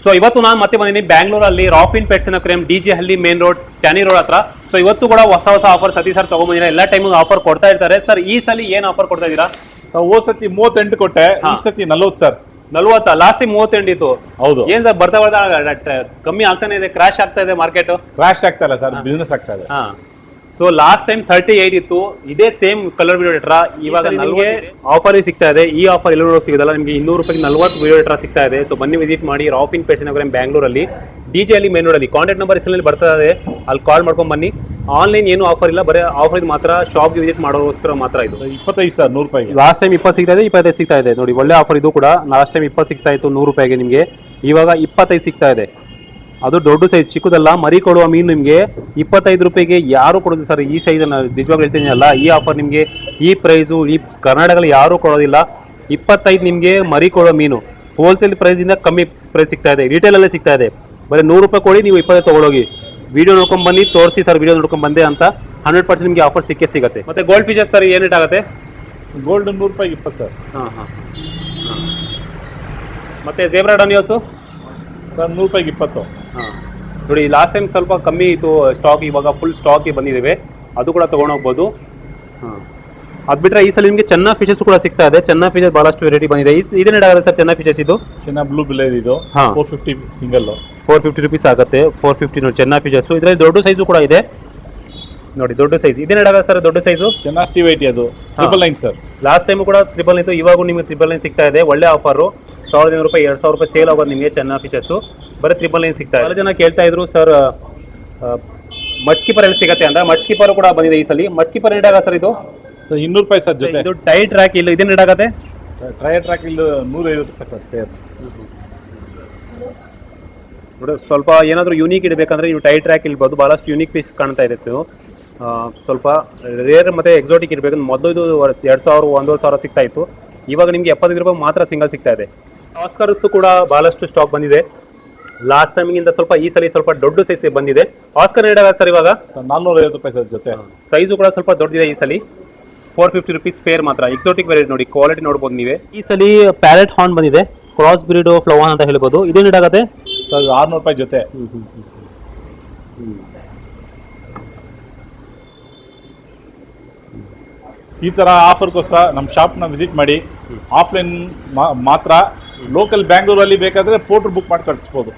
So ಇವತ್ತು ನಾನು ಮತ್ತೆ ಬಂದಿದ್ದೀನಿ ಬ್ಯಾಂಗ್ಳೂರಲ್ಲಿ ರಾಫಿನ್ ಪೆಟ್ಸ್ ಕ್ರೇಮ್ ಡಿಜೆ ಹಳ್ಳಿ ಮೇನ್ ರೋಡ್ ಟ್ಯಾನಿ ರೋಡ್ ಹತ್ರ. ಸೊ ಇವತ್ತು ಕೂಡ ಹೊಸ ಆಫರ್ ಸತಿ ಸರ್ ತಗೊಂಡ್ಬಂದಿರಾ, ಎಲ್ಲ ಟೈಮ್ ಆಫರ್ ಕೊಡ್ತಾ ಇರ್ತಾರೆ. ಸರ್ ಈ ಸಲ ಏನ್ ಆಫರ್ ಕೊಡ್ತಾ ಇದ್ದೀರಾ? ಹೋದ ಸತಿ 38 ಕೊಟ್ಟೆ, ಈ ಸತಿ 40 ಸರ್. 40? ಲಾಸ್ಟ್ ಟೈಮ್ 38 ಇತ್ತು. ಹೌದು. ಏನ್ ಸರ್ ಬರ್ತಾ ಕಮ್ಮಿ ಆಗ್ತಾನೆ ಇದೆ, ಕ್ರಾಶ್ ಆಗ್ತಾ ಇದೆ ಮಾರ್ಕೆಟ್? ಕ್ರಾಶ್ ಆಗ್ತಾ ಇಲ್ಲ ಸರ್, ಬಿಸ್ನೆಸ್ ಆಗ್ತಾ ಇದೆ. ಸೊ ಲಾಸ್ಟ್ ಟೈಮ್ 38 ಇತ್ತು, ಇದೇ ಸೇಮ್ ಕಲರ್ ವಿಡಿಯೋ ಡೇಟರ್. ಇವಾಗ ನಿಮಗೆ ಆಫರ್ ಸಿಗ್ತಾ ಇದೆ. ಈ ಆಫರ್ ಎಲ್ಲರೂ ಸಿಗೋದಲ್ಲ, ನಿಮಗೆ 200 ರೂಪಾಯಿಗೆ 40 ವಿಡಿಯೋ ಡೇಟರ್ ಸಿಗ್ತಾ ಇದೆ. ಸೊ ಬನ್ನಿ ವಿಸಿಟ್ ಮಾಡಿ ರಾಫಿನ್ ಪೆಟ್ಸ್ ಬ್ಯಾಂಗ್ಳೂರಲ್ಲಿ ಡಿಜೆ ಅಲ್ಲಿ ಮೇನ್ ರೋಡ್ ಅಲ್ಲಿ. ಕಾಂಟ್ಯಾಕ್ಟ್ ನಂಬರ್ ಹೆಸರಲ್ಲಿ ಬರ್ತಾ ಇದೆ, ಅಲ್ಲಿ ಕಾಲ್ ಮಾಡ್ಕೊಂಡು ಬನ್ನಿ. ಆನ್ಲೈನ್ ಏನು ಆಫರ್ ಇಲ್ಲ, ಬರೀ ಆಫರ್ ಇದು ಮಾತ್ರ, ಶಾಪ್ಗೆ ವಿಸಿಟ್ ಮಾಡೋಸ್ಕರ ಮಾತ್ರ. ಇದು 25 ಸರ್, 100 ರೂಪಾಯಿಗೆ. ಲಾಸ್ಟ್ ಟೈಮ್ 20 ಸಿಗ್ತಾ ಇದೆ, 25 ಸಿಗ್ತಾ ಇದೆ. ನೋಡಿ ಒಳ್ಳೆ ಆಫರ್ ಇದು ಕೂಡ. ಲಾಸ್ಟ್ ಟೈಮ್ 20 ಸಿಗ್ತಾ ಇತ್ತು 100 ರೂಪಾಯಿಗೆ, ನಿಮಗೆ ಇವಾಗ 25 ಸಿಗ್ತಾ ಇದೆ. ಅದು ದೊಡ್ಡ ಸೈಜ್, ಚಿಕ್ಕದಲ್ಲ, ಮರಿ ಕೊಡುವ ಮೀನು ನಿಮಗೆ 25 ರೂಪಾಯಿಗೆ ಯಾರು ಕೊಡೋದು ಸರ್ ಈ ಸೈಜ್? ನಾನು ನಿಜವಾಗ್ಲೂ ಹೇಳ್ತೀನಿ ಅಲ್ಲ, ಈ ಆಫರ್ ನಿಮಗೆ ಈ ಪ್ರೈಸು ಈ ಕರ್ನಾಟಕದಲ್ಲಿ ಯಾರೂ ಕೊಡೋದಿಲ್ಲ. 25 ನಿಮಗೆ ಮರಿ ಕೊಡುವ ಮೀನು ಹೋಲ್ಸೇಲ್ ಪ್ರೈಸಿಂದ ಕಮ್ಮಿ ಪ್ರೈಸ್ ಸಿಗ್ತಾ ಇದೆ, ರಿಟೇಲಲ್ಲೇ ಸಿಗ್ತಾ ಇದೆ. ಬರೀ 100 ರೂಪಾಯಿ ಕೊಡಿ, ನೀವು 25 ತೊಗೊಳೋಗಿ. ವಿಡಿಯೋ ನೋಡ್ಕೊಂಡು ಬನ್ನಿ, ತೋರಿಸಿ ಸರ್ ವಿಡಿಯೋ ನೋಡ್ಕೊಂಡು ಬಂದೆ ಅಂತ 100% ನಿಮಗೆ ಆಫರ್ ಸಿಗುತ್ತೆ. ಮತ್ತೆ ಗೋಲ್ಡ್ ಫಿಶಸ್ ಸರ್ ಏನು ರೇಟ್ ಆಗುತ್ತೆ? ಗೋಲ್ಡ್ 100 ರೂಪಾಯಿಗೆ 20 ಸರ್. ಮತ್ತೆ ಜೇಬ್ರಾ ಡಾನಿಯೋಸು ಸರ್ 100 ರೂಪಾಯಿಗೆ 20. ನೋಡಿ ಲಾಸ್ಟ್ ಟೈಮ್ ಸ್ವಲ್ಪ ಕಮ್ಮಿ ಇತ್ತು ಸ್ಟಾಕ್, ಇವಾಗ ಫುಲ್ ಸ್ಟಾಕ್ ಬಂದಿದ್ದೇವೆ, ಅದು ಕೂಡ ತೊಗೊಂಡೋಗ್ಬೋದು. ಅದು ಬಿಟ್ಟರೆ ಈ ಸಲ ನಿಮಗೆ ಚೆನ್ನ ಫಿಶಸ್ ಕೂಡ ಸಿಗ್ತಾ ಇದೆ. ಚೆನ್ನ ಫಿಶಸ್ ಬಹಳಷ್ಟು ವೆರೈಟಿ ಬಂದಿದೆ. ಇದೇನು ಆಗುತ್ತೆ ಸರ್ ಚೆನ್ನ ಫಿಶಸ್? ಇದು ಚೆನ್ನ ಬ್ಲೂ ಬಿಲೇರ್, ಇದು 450 ಸಿಂಗಲ್, 450 ರೂಪೀಸ್ ಆಗುತ್ತೆ. 450 ನೋಡಿ ಚೆನ್ನ ಫಿಶಸ್. ಇದರಲ್ಲಿ ದೊಡ್ಡ ಸೈಜು ಕೂಡ ಇದೆ ನೋಡಿ, ದೊಡ್ಡ ಸೈಜ್. ಇದೇನು ಆಗುತ್ತೆ ಸರ್ ದೊಡ್ಡ ಸೈಜು? ಚೆನ್ನ ಸಿವೈಟಿ, ಅದು 999 ಸರ್. ಲಾಸ್ಟ್ ಟೈಮು ಕೂಡ 999 ಇತ್ತು, ಇವಾಗೂ ನಿಮಗೆ 999 ಸಿಗ್ತಾ ಇದೆ. ಒಳ್ಳೆ ಆಫರು. 1500 ರೂಪಾಯಿ 2000 ರೂಪಾಯಿ ಸೇಲ್ ಆಗೋದು ನಿಮಗೆ ಚೆನ್ನ ಫಿಶಸ್ಸು. ಬರೀ 999 ಸಿಗ್ತಾ ಇದೆ. ಜನ ಕೇಳ್ತಾ ಇದ್ರು ಸರ್ ಮಡ್ ಸ್ಕಿಪ್ಪರ್ ಎಲ್ಲಿ ಸಿಗುತ್ತೆ ಅಂತ. ಮಡ್ ಸ್ಕಿಪ್ಪರ್ ಕೂಡ ಬಂದಿದೆ ಈ ಸಲ. ಮಡ್ ಸ್ಕಿಪ್ಪರ್ ರೇಟ್ ಆಗ ಸರ್ ಇದು? 200 ರೂಪಾಯಿ ಸರ್ ಜೊತೆ. ಇದು ಟೈ ಟ್ರ್ಯಾಕ್ ಇಲ್ಲ, ಇದೇನು ರೇಟ್ ಆಗುತ್ತೆ? ಟ್ರೈ ಟ್ರ್ಯಾಕ್ ಇಲ್ಲಿ 150 ರೂಪಾಯಿ ಸರ್ ಪೇರ್. ನೋಡಿ ಸ್ವಲ್ಪ ಏನಾದರೂ ಯೂನಿಕ್ ಇಡಬೇಕಂದ್ರೆ ನೀವು ಟೈ ಟ್ರ್ಯಾಕ್ ಇಲ್ಬೋದು, ಭಾಳಷ್ಟು ಯೂನಿಕ್ ಪೀಸ್ ಕಾಣ್ತಾ ಇದೆ. ಸ್ವಲ್ಪ ರೇರ್ ಮತ್ತು ಎಕ್ಸಾಟಿಕ್ ಇರಬೇಕು. ಮೊದಲು ಇದು 2000 1500 ಸಿಗ್ತಾ ಇತ್ತು, ಇವಾಗ ನಿಮಗೆ 75 ರೂಪಾಯಿ ಮಾತ್ರ ಸಿಂಗಲ್ ಸಿಗ್ತಾ ಇದೆ. ಆಸ್ಕರ್ಸ್ ಕೂಡ ಭಾಳಷ್ಟು ಸ್ಟಾಕ್ ಬಂದಿದೆ ಲಾಸ್ಟ್ ಟೈಮಿಗಿಂತ. ಸ್ವಲ್ಪ ಈ ಸಲ ಸ್ವಲ್ಪ ದೊಡ್ಡ ಸೈಜ್ ಬಂದಿದೆ. ಆಸ್ಕರ್ ರೇಟ್ ಆಗುತ್ತೆ ಸರ್ ಇವಾಗ 450 ರೂಪಾಯಿ ಸರ್ ಜೊತೆ. ಸೈಜು ಕೂಡ ಸ್ವಲ್ಪ ದೊಡ್ಡದಿದೆ ಈ ಸಲ. 450 ರೂಪೀಸ್ ಪೇರ್ ಮಾತ್ರ. ಎಕ್ಸಾಟಿಕ್ ವೆರೈಟಿ ನೋಡಿ, ಕ್ವಾಲಿಟಿ ನೋಡ್ಬೋದು ನೀವೇ. ಈ ಸಲ ಪ್ಯಾರೆಟ್ ಹಾರ್ನ್ ಬಂದಿದೆ, ಕ್ರಾಸ್ ಬ್ರೀಡ್ ಫ್ಲವನ್ ಅಂತ ಹೇಳ್ಬೋದು. ಇದೇನು ರೇಟ್ ಆಗುತ್ತೆ ಸರ್? 600 ರೂಪಾಯಿ ಜೊತೆ. ಈ ಥರ ಆಫರ್ಗೋಸ್ಕರ ನಮ್ಮ ಶಾಪ್ನ ವಿಸಿಟ್ ಮಾಡಿ. ಆಫ್ಲೈನ್ ಮಾತ್ರ. ಲೋಕಲ್ ಬ್ಯಾಂಗ್ಳೂರಲ್ಲಿ ಬೇಕಾದರೆ ಪೋರ್ಟ್ರ್ ಬುಕ್ ಮಾಡಿ ಕಳಿಸ್ಬೋದು.